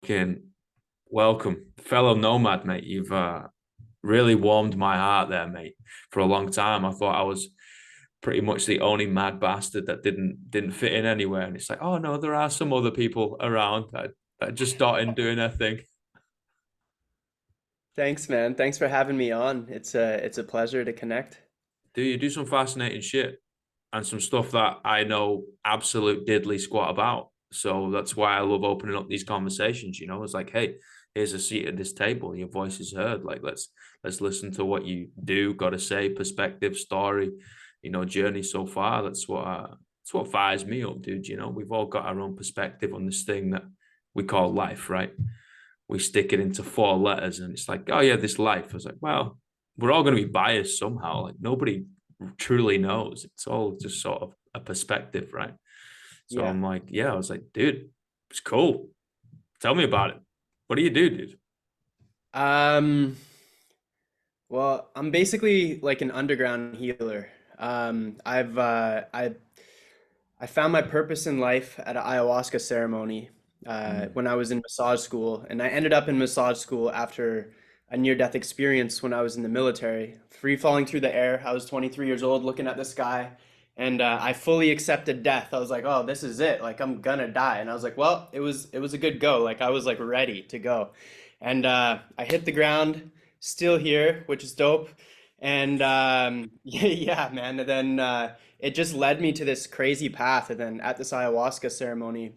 Fucking welcome, fellow nomad, mate. You've really warmed my heart there, mate. For a long time, I thought I was pretty much the only mad bastard that didn't fit in anywhere. And it's like, oh no, there are some other people around that just started doing their thing. Thanks, man. Thanks for having me on. It's a pleasure to connect. Do you do some fascinating shit and some stuff that I know absolute diddly squat about. So that's why I love opening up these conversations. It's like, hey, here's a seat at this table. Your voice is heard. Like, let's listen to what you do, got to say, perspective, story, journey so far. That's what fires me up, dude. We've all got our own perspective on this thing that we call life, right? We stick it into four letters, and it's like, oh yeah, this life. I was like, well, we're all going to be biased somehow. Like nobody truly knows. It's all just sort of a perspective, right? So Yeah. I'm like, yeah, I was like, dude, it's cool. Tell me about it. What do you do, dude? Um, well, I'm basically like an underground healer. I found my purpose in life at an ayahuasca ceremony Mm. when I was in massage school, and I ended up in massage school after a near-death experience when I was in the military, free falling through the air. I was 23 years old, looking at the sky, and I fully accepted death. I was like, "Oh, this is it! Like I'm gonna die." And I was like, "Well, it was a good go. Like I was like ready to go," and I hit the ground, still here, which is dope. And yeah, yeah, man. And then it just led me to this crazy path. And then at this ayahuasca ceremony,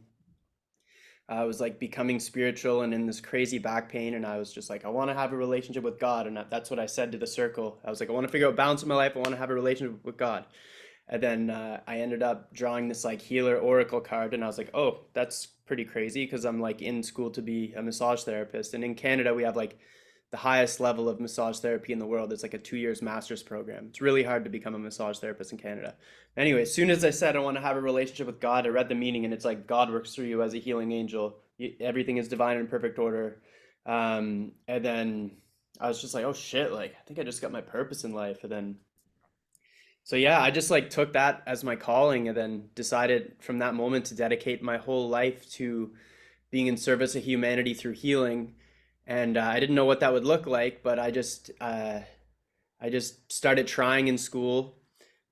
I was like becoming spiritual and in this crazy back pain. And I was just like, I want to have a relationship with God. And that's what I said to the circle. I was like, I want to figure out balance in my life. I want to have a relationship with God. And then I ended up drawing this like healer oracle card. And I was like, oh, that's pretty crazy because I'm like in school to be a massage therapist. And in Canada, we have like the highest level of massage therapy in the world. It's like a 2 years master's program. It's really hard to become a massage therapist in Canada. Anyway, as soon as I said I want to have a relationship with God, I read the meaning and it's like God works through you as a healing angel. Everything is divine and perfect order. And then I was just like, oh shit, like I think I just got my purpose in life. And then so yeah, I just like took that as my calling and then decided from that moment to dedicate my whole life to being in service of humanity through healing. And I didn't know what that would look like, but I just started trying in school,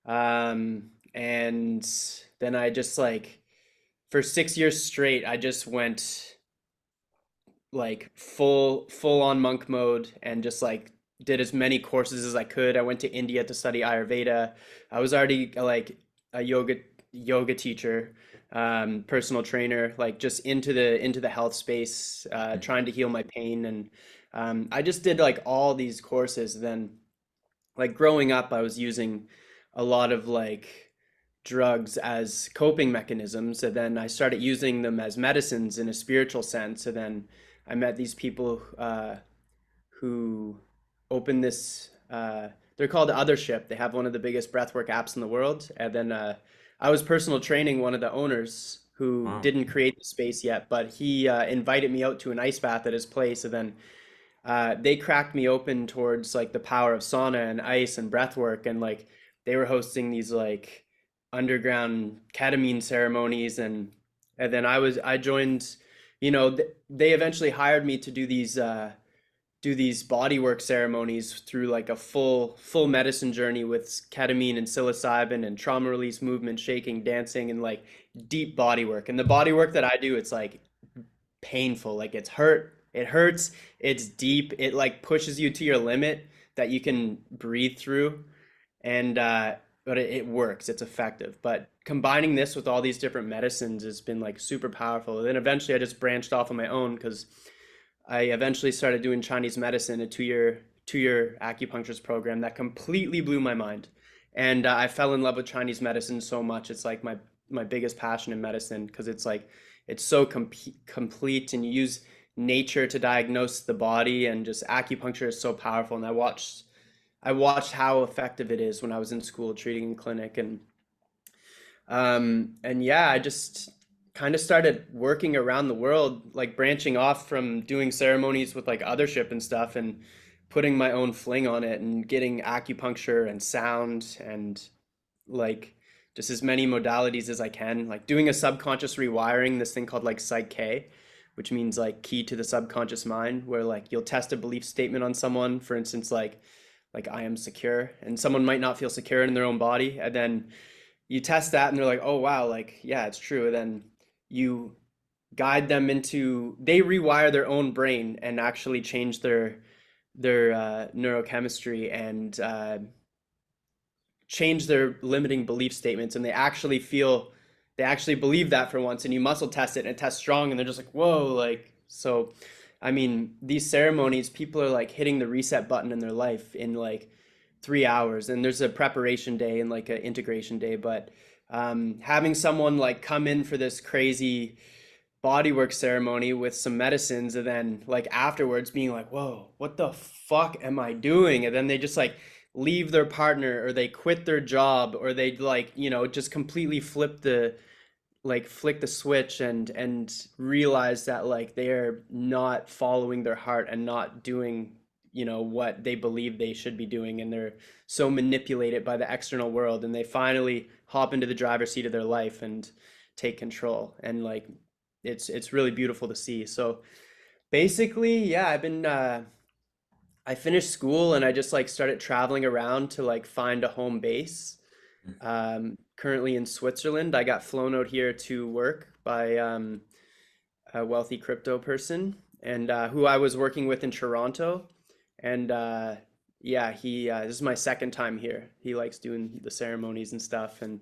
and then I just like for 6 years straight, I just went like full on monk mode and just like did as many courses as I could. I went to India to study Ayurveda. I was already like a yoga teacher, personal trainer, like just into the health space, trying to heal my pain. And I just did like all these courses. Then like growing up, I was using a lot of like drugs as coping mechanisms, and then I started using them as medicines in a spiritual sense. And then I met these people who opened this. They're called Othership. They have one of the biggest breathwork apps in the world. And then I was personal training one of the owners who Wow. didn't create the space yet, but he invited me out to an ice bath at his place. And then they cracked me open towards like the power of sauna and ice and breath work. And like they were hosting these like underground ketamine ceremonies. And then I joined, they eventually hired me to do these bodywork ceremonies through like a full medicine journey with ketamine and psilocybin and trauma release movement, shaking, dancing, and like deep bodywork. And the bodywork that I do, it's like painful. Like it hurts, it's deep, it like pushes you to your limit that you can breathe through. And but it works, it's effective. But combining this with all these different medicines has been like super powerful. And then eventually I just branched off on my own because I eventually started doing Chinese medicine, a two year acupuncturist program that completely blew my mind. And I fell in love with Chinese medicine so much. It's like my biggest passion in medicine because it's like it's so complete, and you use nature to diagnose the body, and just acupuncture is so powerful. And I watched how effective it is when I was in school treating in clinic. And yeah, I just kind of started working around the world, like branching off from doing ceremonies with like othership and stuff, and putting my own fling on it, and getting acupuncture and sound and like just as many modalities as I can, like doing a subconscious rewiring, this thing called like Psych K, which means like key to the subconscious mind, where like you'll test a belief statement on someone, for instance, like I am secure, and someone might not feel secure in their own body, and then you test that and they're like, oh wow, like yeah, it's true. And then you guide them into, they rewire their own brain and actually change their neurochemistry and change their limiting belief statements, and they actually believe that for once, and you muscle test it and it tests strong, and they're just like, whoa, like. So I mean, these ceremonies, people are like hitting the reset button in their life in like 3 hours, and there's a preparation day and like an integration day. But having someone like come in for this crazy bodywork ceremony with some medicines, and then like afterwards being like, whoa, what the fuck am I doing? And then they just like leave their partner, or they quit their job, or they like, just completely flick the switch and realize that like they're not following their heart and not doing, what they believe they should be doing, and they're so manipulated by the external world, and they finally hop into the driver's seat of their life and take control. And like it's really beautiful to see. So basically, yeah, I finished school and I just like started traveling around to like find a home base. Currently in Switzerland. I got flown out here to work by a wealthy crypto person, and who I was working with in Toronto. And yeah, he this is my second time here. He likes doing the ceremonies and stuff, and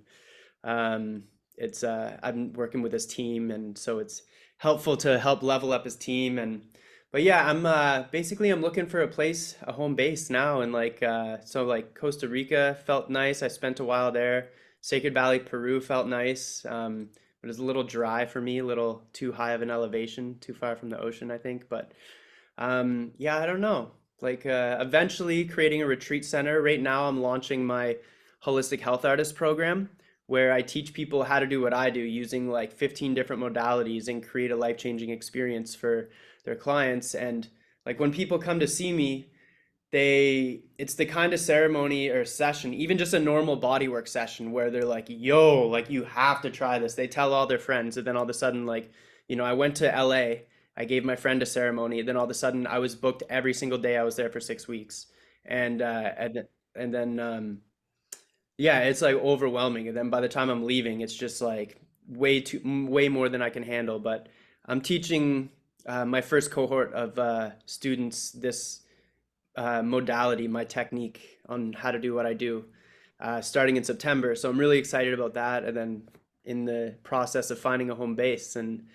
it's I'm working with his team, and so it's helpful to help level up his team. And but yeah, I'm basically I'm looking for a place, a home base now, and like so like Costa Rica felt nice. I spent a while there. Sacred Valley, Peru felt nice, but it's a little dry for me, a little too high of an elevation, too far from the ocean, I think. But yeah, I don't know. Like eventually creating a retreat center. Right now, I'm launching my holistic health artist program, where I teach people how to do what I do using like 15 different modalities and create a life-changing experience for their clients. And like when people come to see me, it's the kind of ceremony or session, even just a normal bodywork session, where they're like, yo, like you have to try this. They tell all their friends, and then all of a sudden, like, I went to LA, I gave my friend a ceremony, and then all of a sudden I was booked every single day. I was there for 6 weeks. And yeah, it's like overwhelming. And then by the time I'm leaving, it's just like way more than I can handle. But I'm teaching my first cohort of students this modality, my technique on how to do what I do, starting in September. So I'm really excited about that. And then in the process of finding a home base. And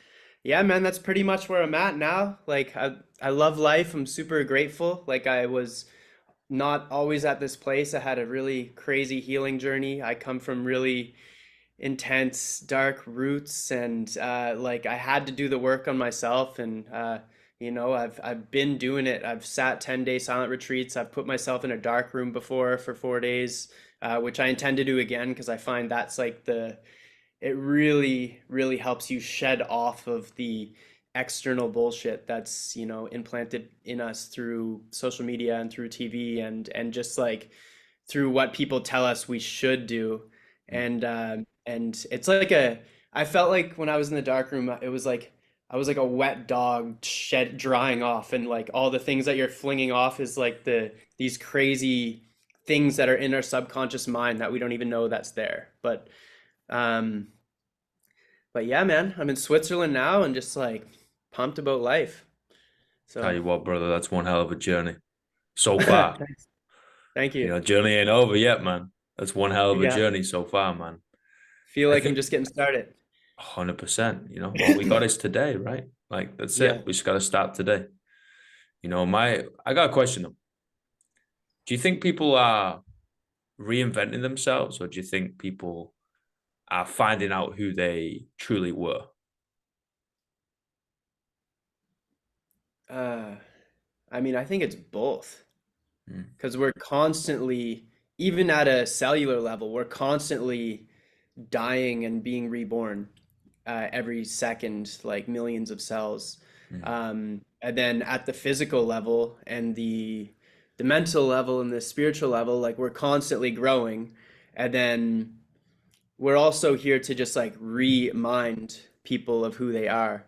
yeah, man, that's pretty much where I'm at now. Like I love life. I'm super grateful. Like I was not always at this place. I had a really crazy healing journey. I come from really intense, dark roots, and like I had to do the work on myself. And I've been doing it. I've sat 10-day silent retreats. I've put myself in a dark room before for 4 days, which I intend to do again, because I find that's like it really, really helps you shed off of the external bullshit that's, implanted in us through social media and through TV, and just like through what people tell us we should do. And it's like I felt like when I was in the dark room, it was like I was like a wet dog drying off, and like all the things that you're flinging off is like these crazy things that are in our subconscious mind that we don't even know that's there. Um, but yeah, man, I'm in Switzerland now and just like pumped about life. Tell So you what, brother, that's one hell of a journey so far. thanks. Thank you. Journey ain't over yet, man. That's one hell of a Yeah, journey so far, man. feel I like I'm think just getting started. 100%, all we got is today, right? Like that's Yeah. it. We just got to start today. I got a question though. Do you think people are reinventing themselves, or do you think people are finding out who they truly were? Uh, I mean, I think it's both, Mm, because we're constantly, even at a cellular level, we're constantly dying and being reborn every second, like millions of cells. mm, And then at the physical level and the mental level and the spiritual level, like we're constantly growing. And then we're also here to just like remind people of who they are.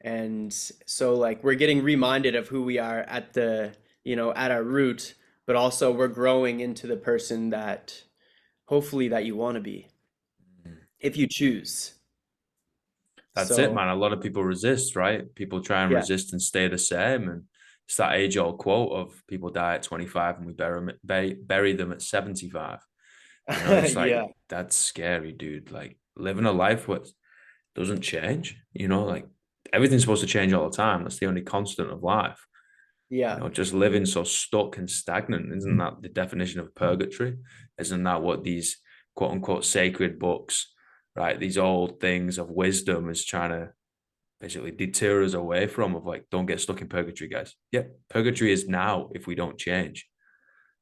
And so like we're getting reminded of who we are at the, at our root, but also we're growing into the person that hopefully that you want to be if you choose. That's it, So, man. A lot of people resist, right? People try and yeah. resist and stay the same. And it's that age old quote of people die at 25 and we bury them at 75. You know, it's like, Yeah. that's scary, dude. Like living a life what doesn't change, you know, like everything's supposed to change all the time. That's the only constant of life. You Yeah. know, just living so stuck and stagnant, isn't that the definition of purgatory? Isn't that what these quote unquote sacred books, right? These old things of wisdom is trying to basically deter us away from, of like, don't get stuck in purgatory, guys. Yeah, purgatory is now if we don't change.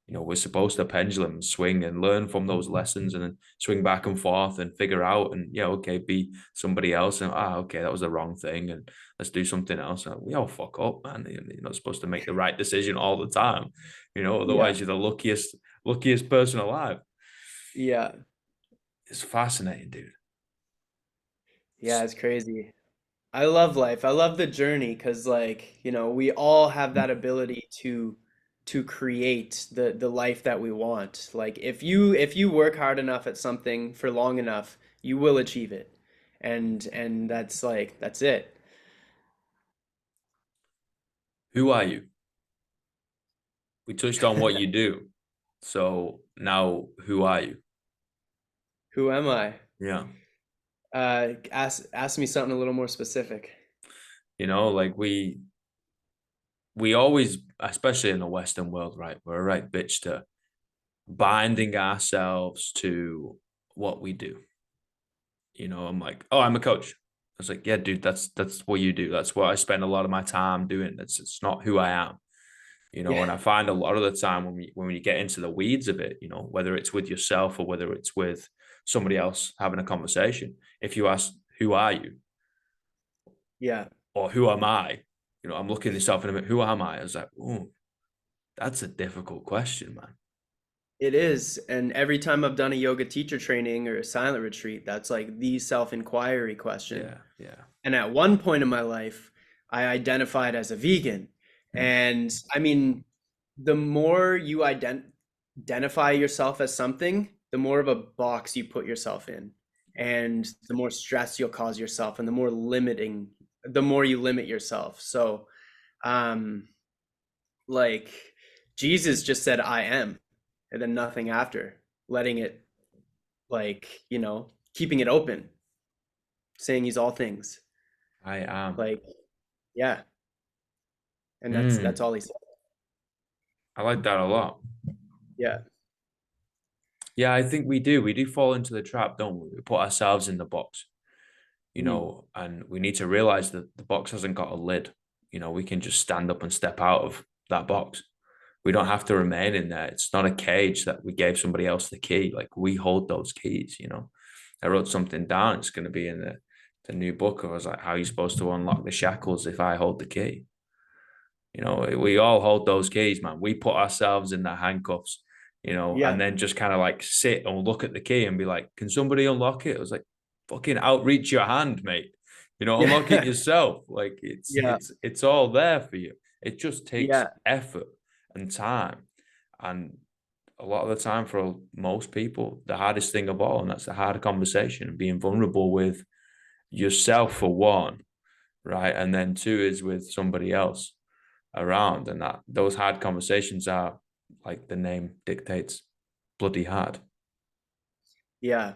You know, we're supposed to pendulum swing and learn from those lessons and then swing back and forth and figure out and yeah, okay, be somebody else and okay, that was the wrong thing and let's do something else. And we all fuck up, man. You're not supposed to make the right decision all the time, you know, Yeah. otherwise you're the luckiest person alive. Yeah. It's fascinating, dude. Yeah, it's crazy. I love life. I love the journey because like, we all have that ability to create the life that we want. Like if you work hard enough at something for long enough, you will achieve it. And that's it. Who are you? We touched on what you do. So now who are you? Who am I? Yeah. Ask me something a little more specific. You know, like we always, especially in the Western world, right? We're a right bitch to binding ourselves to what we do. You know, I'm like, oh, I'm a coach. I was like, yeah, dude, that's what you do. That's what I spend a lot of my time doing. That's it's not who I am. You know, Yeah. and I find a lot of the time when you get into the weeds of it, you know, whether it's with yourself or whether it's with somebody else having a conversation, if you ask, who are you? Yeah. Or who am I? You know, I'm looking at myself and I'm like, who am I? I was like, oh, that's a difficult question, man. It is. And every time I've done a yoga teacher training or a silent retreat, that's like the self-inquiry question. Yeah, yeah. And at one point in my life, I identified as a vegan. Hmm. And I mean, the more you identify yourself as something, the more of a box you put yourself in. And the more stress you'll cause yourself, and the more you limit yourself. So, um, like Jesus just said, I am, and then nothing after, letting it, keeping it open, saying he's all things. I am. Like, yeah. And that's Mm, all he said. I like that a lot. Yeah. Yeah, I think we do. We do fall into the trap, don't we? We put ourselves in the box, you Mm. know, and we need to realize that the box hasn't got a lid. You know, we can just stand up and step out of that box. We don't have to remain in there. It's not a cage that we gave somebody else the key. Like we hold those keys, you know. I wrote something down. It's going to be in the new book. I was like, how are you supposed to unlock the shackles if I hold the key? You know, we all hold those keys, man. We put ourselves in the handcuffs, you know, and Yeah. then just kind of like sit and look at the key and be like, can somebody unlock it? I was like, fucking outreach your hand, mate. You know, unlock it Yeah. yourself. Like it's Yeah. it's it's all there for you. It just takes Yeah. effort and time. And a lot of the time for most people, the hardest thing of all, and that's the hard conversation and being vulnerable with yourself for one, right? And then two is with somebody else around, and that those hard conversations are, like the name dictates, bloody hard. Yeah.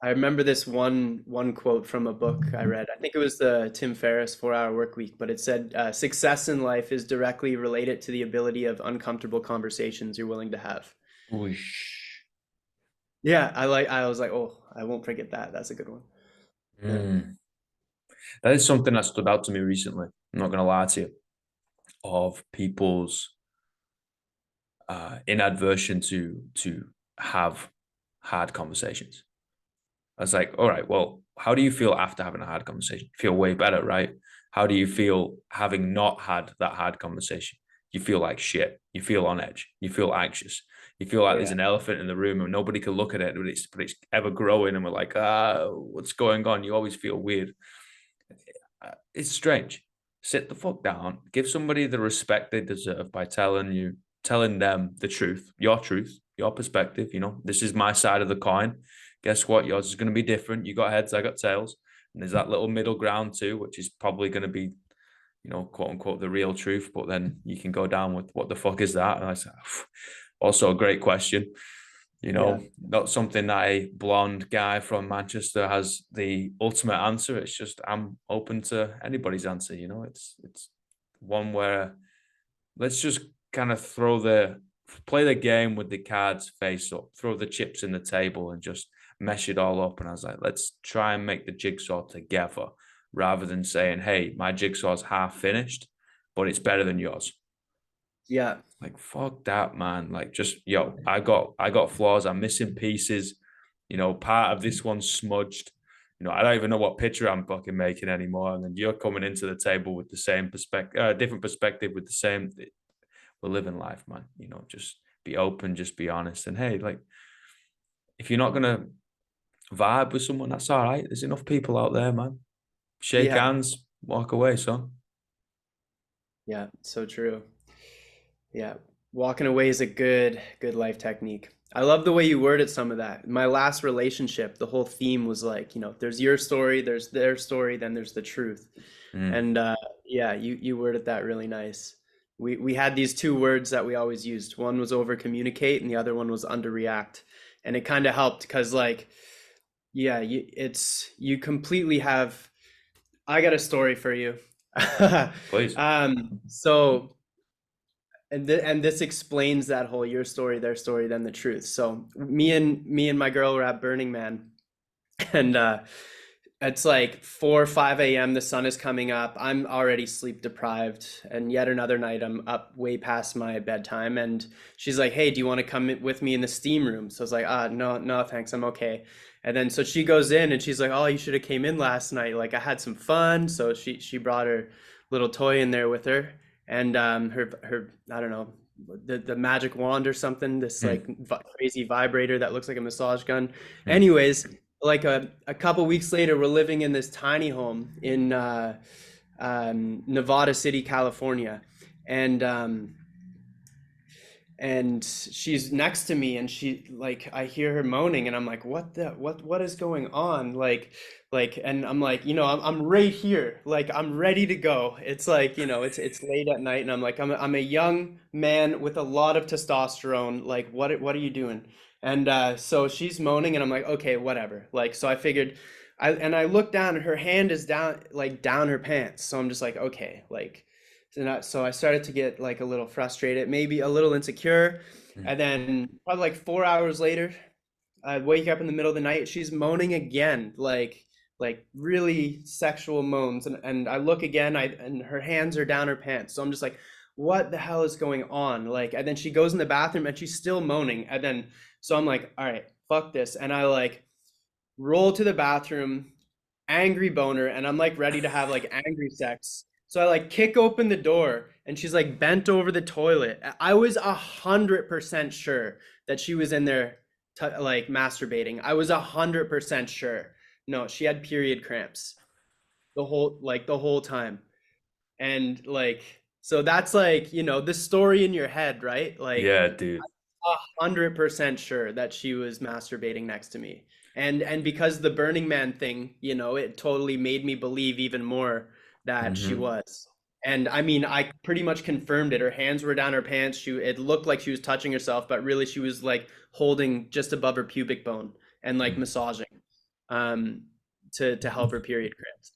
I remember this one quote from a book I read. I think it was the Tim Ferriss 4 Hour Work Week, but it said, "Success in life is directly related to the ability of uncomfortable conversations you're willing to have." Whoosh. Yeah, I was like, oh, I won't forget that. That's a good one. Yeah. Mm. That is something that stood out to me recently. I'm not gonna lie to you, of people's inadversion to have hard conversations. I was like, all right, well, how do you feel after having a hard conversation? You feel way better, right? How do you feel having not had that hard conversation? You feel like shit. You feel on edge. You feel anxious. You feel like there's Yeah. an elephant in the room and nobody can look at it, but it's ever growing, and we're like, what's going on? You always feel weird. it's strange. Sit the fuck down. Give somebody the respect they deserve by telling them the truth, your perspective. You know, this is my side of the coin. Guess what? Yours is going to be different. You got heads, I got tails. And there's that little middle ground too, which is probably going to be, you know, quote unquote, the real truth. But then you can go down with what the fuck is that? And I said, also a great question. You Yeah. know, not something that a blonde guy from Manchester has the ultimate answer. It's just I'm open to anybody's answer. You know, it's one where let's just kind of play the game with the cards face up, throw the chips in the table, and just mesh it all up. And I was like, let's try and make the jigsaw together, rather than saying, hey, my jigsaw's half finished, but it's better than yours. Yeah. Like, fuck that, man. Like, just, yo, I got flaws. I'm missing pieces. You know, part of this one's smudged. You know, I don't even know what picture I'm fucking making anymore. And then you're coming into the table with the same perspective, different perspective, with the same. We're living life, man. You know, just be open, just be honest. And hey, like, if you're not gonna vibe with someone, that's all right. There's enough people out there, man. Shake Yeah. hands, walk away, son. Yeah. So true. Yeah. Walking away is a good life technique. I love the way you worded some of that. My last relationship, the whole theme was like, there's your story, there's their story, then there's the truth. Mm, And yeah, you worded that really nice. We had these two words that we always used. One was over communicate and the other one was underreact. And it kind of helped because like, yeah, you completely have. I got a story for you. please. So and this explains that whole your story, their story, then the truth. So me and my girl were at Burning Man, and it's like 4 or 5 a.m. The sun is coming up. I'm already sleep deprived, and yet another night I'm up way past my bedtime. And she's like, "Hey, do you want to come with me in the steam room?" So I was like, no, no, thanks, I'm okay." And then so she goes in and she's like, "Oh, you should have came in last night. Like I had some fun." So she brought her little toy in there with her, and her I don't know, the magic wand or something. This like Mm, crazy vibrator that looks like a massage gun. mm, Anyways, like a couple weeks later, we're living in this tiny home in Nevada City, California, and and she's next to me, and she like I hear her moaning, and I'm like, what is going on? And I'm like, I'm right here, like I'm ready to go. It's like, it's late at night, and I'm like, I'm a young man with a lot of testosterone. Like, what are you doing? And so she's moaning, and I'm like, okay, whatever. Like, so I figured, I look down, and her hand is down, like down her pants. So I'm just like, okay, like, so I started to get like a little frustrated, maybe a little insecure. mm. And then probably like 4 hours later, I wake up in the middle of the night. She's moaning again, like really sexual moans. And I look again, and her hands are down her pants. So I'm just like, what the hell is going on? Like, and then she goes in the bathroom and she's still moaning. And then so I'm like, all right, fuck this. And I like roll to the bathroom, angry boner, and I'm like ready to have like angry sex. So I like kick open the door, and she's like bent over the toilet. I was 100% sure that she was in there like masturbating. I was 100% sure. No, she had period cramps the whole time. And like, so that's like, the story in your head, right? Like Yeah, dude. 100% sure that she was masturbating next to me. And because the Burning Man thing, it totally made me believe even more that she Hmm. was. And I mean, I pretty much confirmed it. Her hands were down her pants. It looked like she was touching herself, but really she was like holding just above her pubic bone and like massaging um to help her period cramps.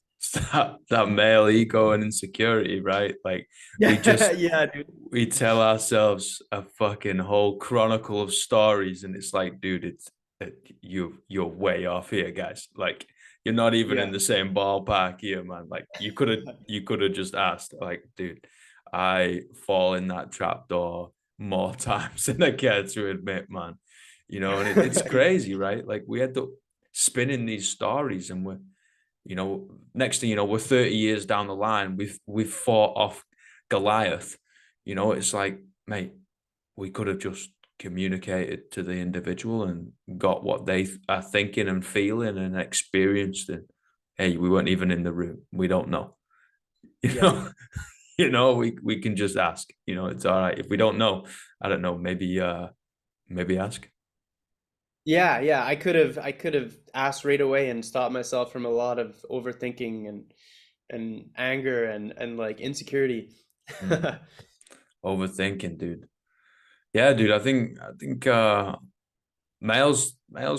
That male ego and insecurity, right? Like we Yeah, just yeah, dude. we tell ourselves a fucking whole chronicle of stories, and it's like, dude, you're way off here, guys. Like you're not even Yeah. in the same ballpark here, man. Like you could have just asked, like, dude, I fall in that trap door more times than I care to admit, man. You know, and it's crazy, right? Like we had to spinning these stories, and next thing you know, we're 30 years down the line. We've fought off Goliath. You know, it's like, mate, we could have just communicated to the individual and got what they are thinking and feeling and experienced. And hey, we weren't even in the room. We don't know. You Yeah. know, we can just ask. It's all right. If we don't know, I don't know, maybe ask. Yeah, yeah. I could have asked right away and stopped myself from a lot of overthinking and anger and like insecurity. Mm. Overthinking, dude. Yeah, dude. I think males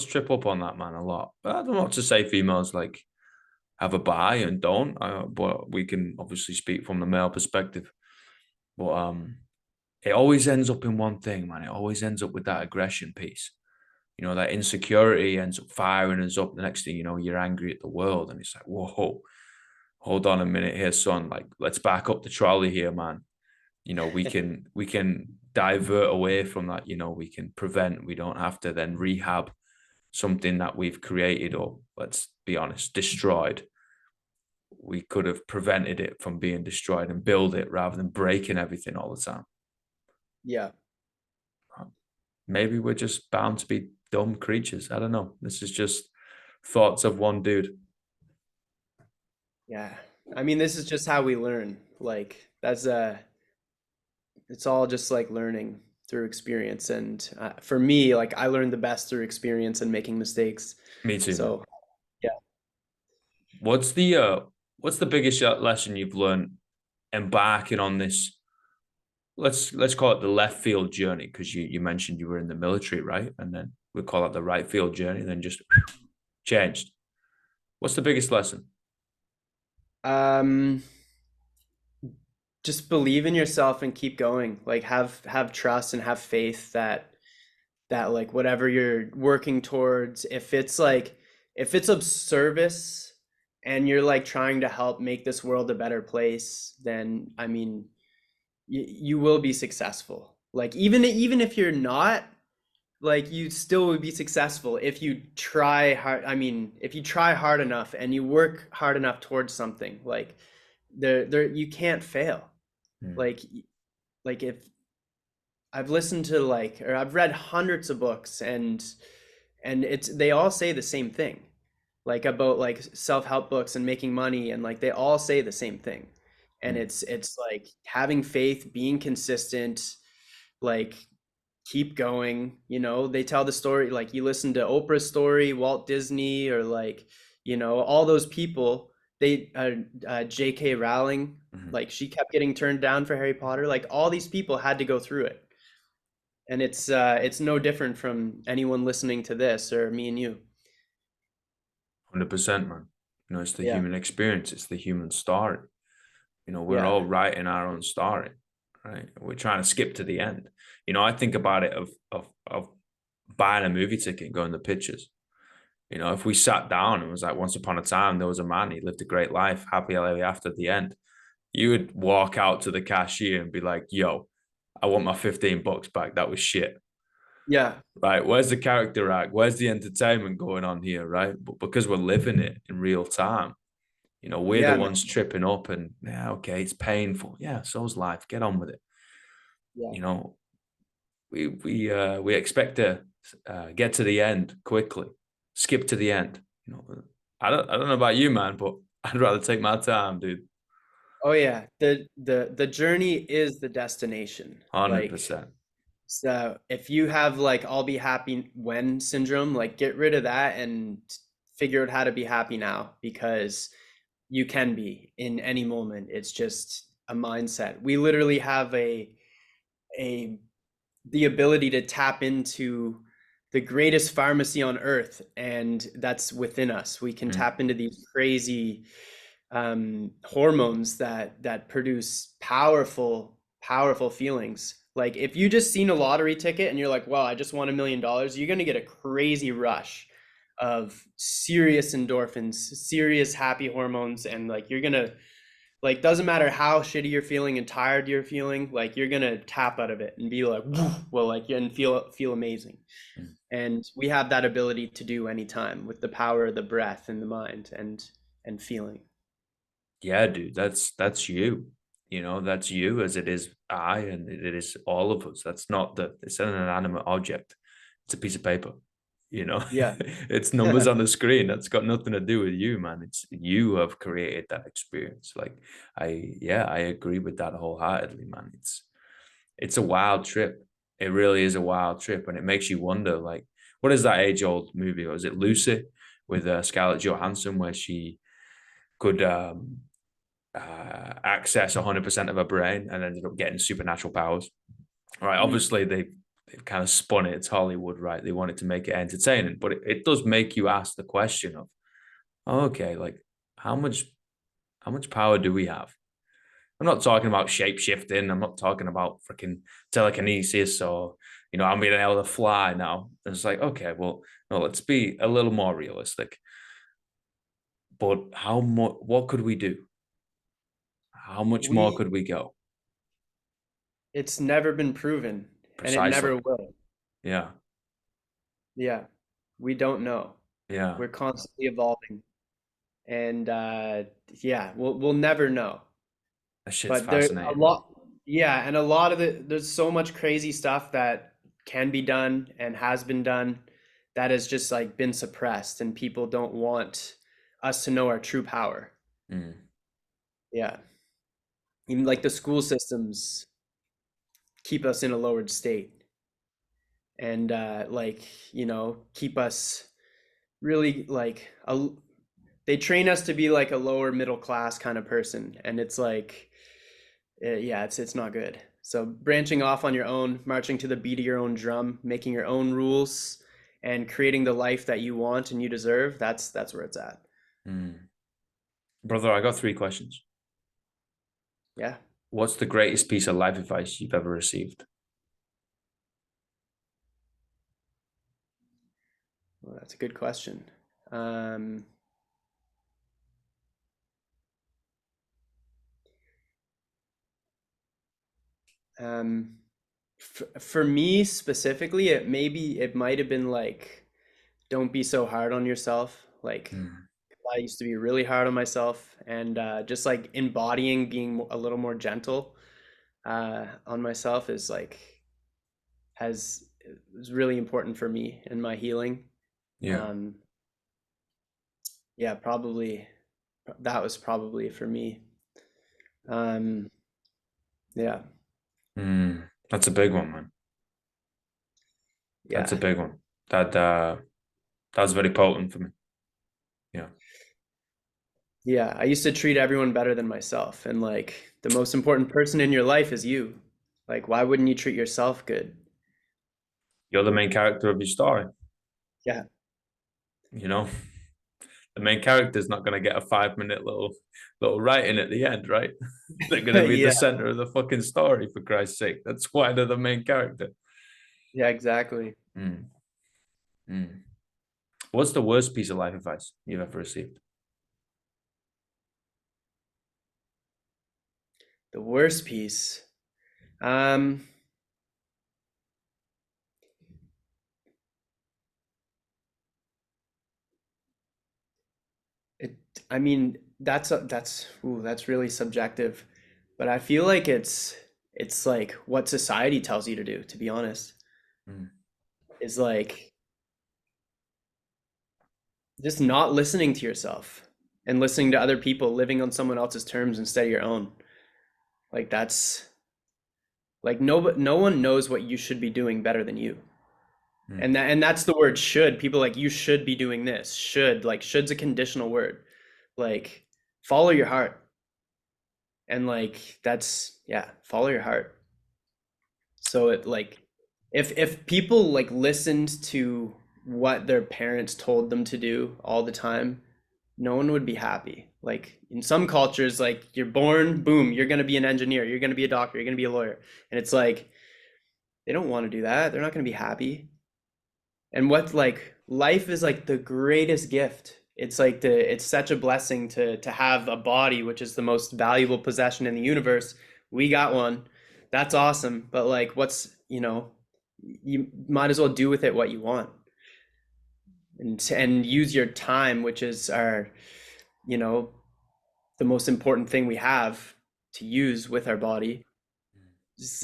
trip up on that, man, a lot. But I don't know what to say females like have a buy and don't. But we can obviously speak from the male perspective. But it always ends up in one thing, man. It always ends up with that aggression piece. That insecurity ends up firing us up. The next thing you know, you're angry at the world, and it's like, whoa, hold on a minute here, son. Like, let's back up the trolley here, man. We can divert away from that. We can prevent. We don't have to then rehab something that we've created, or let's be honest, destroyed. We could have prevented it from being destroyed and build it rather than breaking everything all the time. Yeah. Maybe we're just bound to be dumb creatures. I don't know. This is just thoughts of one dude. Yeah. I mean, this is just how we learn. Like that's it's all just like learning through experience. And for me, like I learned the best through experience and making mistakes. Me too, man. So yeah. What's the biggest lesson you've learned embarking on this? Let's call it the left field journey, because you mentioned you were in the military, right? And then we call it the right field journey, and then just changed. What's the biggest lesson? Um, just believe in yourself and keep going. Like have trust and have faith that like whatever you're working towards, if it's of service and you're like trying to help make this world a better place, then I mean you will be successful. Like even if you're not, like you still would be successful if you try hard. I mean, if you try hard enough and you work hard enough towards something, like there you can't fail. Mm, Like if I've listened to like or I've read hundreds of books and it's they all say the same thing. Like about like self-help books and making money and like they all say the same thing. And mm, it's like having faith, being consistent, like keep going. They tell the story, like you listen to Oprah's story, Walt Disney, or like all those people. They J.K. Rowling, mhm. like she kept getting turned down for Harry Potter. Like all these people had to go through it, and it's no different from anyone listening to this or me and you. 100%, man. It's the Yeah, human experience. It's the human story. We're yeah, all writing our own story, right? We're trying to skip to the end. I think about it of buying a movie ticket and going to pictures. If we sat down and was like, once upon a time, there was a man, he lived a great life, happy ever after the end. You would walk out to the cashier and be like, yo, I want my $15 back. That was shit. yeah, Right. Where's the character arc? Where's the entertainment going on here? Right. But because we're living it in real time, we're the yeah, man. ones tripping up and yeah, okay, it's painful. Yeah, so's life. Get on with it. Yeah, You know, we expect to get to the end quickly, skip to the end. I don't know about you, man, but I'd rather take my time, dude. oh yeah, the journey is the destination. Hundred Like, percent. so if you have like I'll be happy when syndrome, like get rid of that and figure out how to be happy now, because you can be in any moment. It's just a mindset. We literally have a the ability to tap into the greatest pharmacy on earth, and that's within us. We can Mm, tap into these crazy hormones that produce powerful feelings. Like if you just seen a lottery ticket and you're like, wow, I just won $1 million, you're gonna get a crazy rush of serious endorphins, serious happy hormones, and like you're gonna, like, doesn't matter how shitty you're feeling and tired you're feeling, like you're gonna tap out of it and be like, well, like, and feel amazing. mm. And we have that ability to do anytime with the power of the breath and the mind and feeling. Yeah, dude, that's you. That's you as it is I, and it is all of us. That's not the it's an inanimate object. It's a piece of paper. you know. Yeah. It's numbers on the screen. That's got nothing to do with you, man. It's you have created that experience. Like I agree with that wholeheartedly, man. It's a wild trip. It really is a wild trip, and it makes you wonder, like, what is that age-old movie? Or is it Lucy with Scarlett Johansson, where she could access 100% of her brain and ended up getting supernatural powers? All right, Mm. obviously they've kind of spun it. It's Hollywood, right? They wanted to make it entertaining, but it does make you ask the question of, oh, okay, like how much how much power do we have? I'm not talking about shape shifting. I'm not talking about freaking telekinesis or, I'm being able to fly now. It's like, okay, well, no, let's be a little more realistic. But how much? What could we do? How much more We could we go? It's never been proven, and it Precisely. never will. Yeah. Yeah. We don't know. Yeah. We're constantly evolving, and yeah, we'll never know. That shit's But there's a fascinating, man. lot, yeah, and a lot of there's so much crazy stuff that can be done and has been done that has just like been suppressed, and people don't want us to know our true power. Mm. Yeah. Even like the school systems keep us in a lowered state, and like, keep us really like they train us to be like a lower middle class kind of person, and it's like, yeah, it's not good. So branching off on your own, marching to the beat of your own drum, making your own rules, and creating the life that you want and you deserve, that's where it's at. Mm. Brother, I got three questions. Yeah. What's the greatest piece of life advice you've ever received? Well, that's a good question. Um, um, for me specifically, it might have been like, don't be so hard on yourself. Like, Mm. I used to be really hard on myself, and just like embodying being a little more gentle on myself is like has is really important for me in my healing. Yeah. Um, yeah, probably that was probably for me. Um, yeah, Mm. That's a big one, man. That's a yeah, big one. That's very potent for me. Yeah. yeah. I used to treat everyone better than myself, and like the most important person in your life is you. Like, why wouldn't you treat yourself good? You're the main character of your story. Yeah, You know, the main character is not going to get a 5 minute little writing at the end, right? They're going to be the yeah, center of the fucking story, for Christ's sake. That's why they're the main character. yeah, exactly. Mm. Mm. What's the worst piece of life advice you've ever received? The worst piece. Um, it. I mean, that's really subjective, but I feel like it's like what society tells you to do. To be honest, Mm. is like just not listening to yourself and listening to other people, living on someone else's terms instead of your own. Like that's like no one knows what you should be doing better than you. Mm. And that's the word should. People like you should be doing this. Should, like should's a conditional word. Like follow your heart. And like that's, yeah, follow your heart. So it like if people like listened to what their parents told them to do all the time, no one would be happy. Like in some cultures, like you're born, boom, you're gonna be an engineer, you're gonna be a doctor, you're gonna be a lawyer. And it's like they don't want to do that. They're not gonna be happy. And what like life is like the greatest gift. It's such a blessing to have a body, which is the most valuable possession in the universe. We got one. That's awesome. But like you might as well do with it what you want, and use your time, which is our, you know, the most important thing we have to use with our body. Is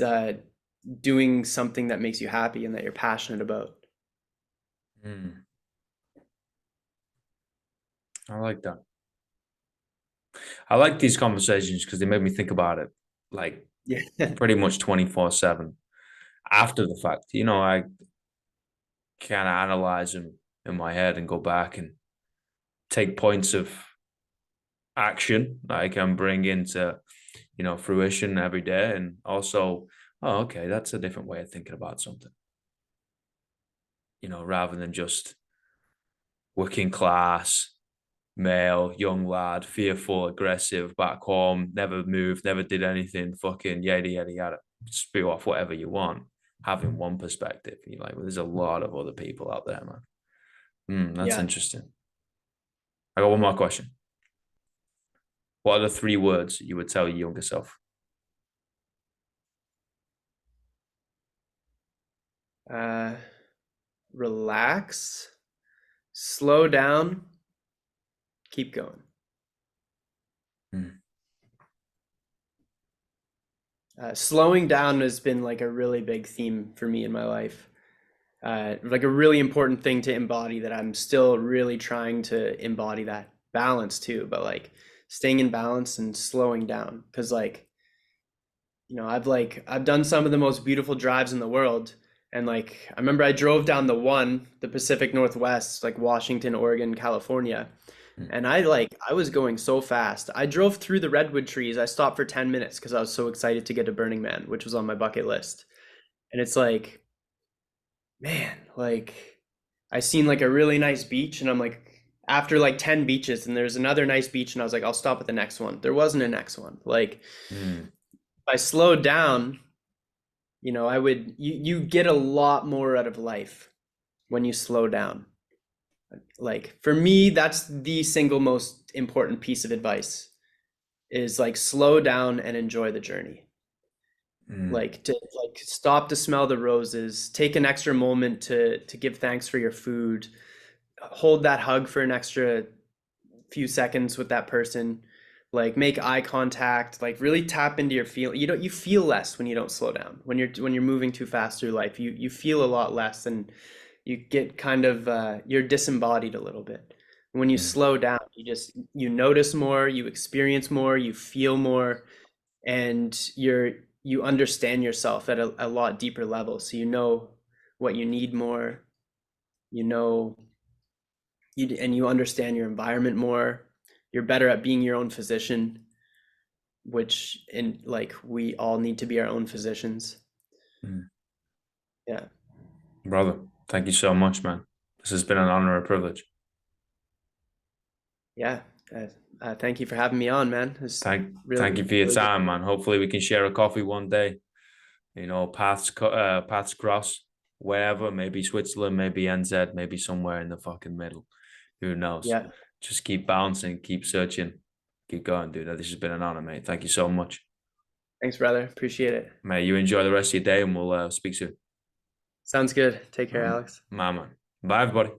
doing something that makes you happy and that you're passionate about. Mm, I like that. I like these conversations because they make me think about it like Yeah. pretty much 24/7 after the fact. I kind of analyze them in my head and go back and take points of action that I can bring into, fruition every day. And also, oh, okay, that's a different way of thinking about something, rather than just working class, male, young lad, fearful, aggressive, back home, never moved, never did anything, fucking yada, yada, yada. Spew off whatever you want, having one perspective. You're like, well, there's a lot of other people out there, man. That's Yeah. interesting. I got one more question. What are the 3 words you would tell your younger self? Uh, Relax, slow down, keep going. Mm, Slowing down has been like a really big theme for me in my life. Like a really important thing to embody that I'm still really trying to embody that balance too, but like staying in balance and slowing down. Cause like, I've done some of the most beautiful drives in the world. And like I remember I drove down the Pacific Northwest, like Washington, Oregon, California. mm, And I was going so fast. I drove through the redwood trees. I stopped for 10 minutes because I was so excited to get to Burning Man, which was on my bucket list. And it's like, man, like I seen like a really nice beach and I'm like after like 10 beaches and there's another nice beach and I was like, I'll stop at the next one. There wasn't a next one. Like mm, if I slowed down, you get a lot more out of life when you slow down. Like for me, that's the single most important piece of advice is like slow down and enjoy the journey. mm, Like to like stop to smell the roses, take an extra moment to give thanks for your food, hold that hug for an extra few seconds with that person, like make eye contact, like really tap into your feel. You feel less when you don't slow down. When you're moving too fast through life, you feel a lot less and you get kind of you're disembodied a little bit. When you mm, slow down, you notice more, you experience more, you feel more, and you understand yourself at a lot deeper level. So you know what you need more, you know and you understand your environment more. You're better at being your own physician, which in like we all need to be our own physicians. mm. Yeah. Brother, thank you so much, man. This has been an honor and a privilege. Yeah. Uh, Thank you for having me on, man. It's Thank really, you for your really good. time, man. Hopefully we can share a coffee one day. Paths cross wherever, maybe Switzerland, maybe NZ, maybe somewhere in the fucking middle. Who knows? Yeah. Just keep bouncing, keep searching, keep going, dude. This has been an honor, mate. Thank you so much. Thanks, brother. Appreciate it. Mate, you enjoy the rest of your day and we'll speak soon. Sounds good. Take care, Alex. My man. Bye, everybody.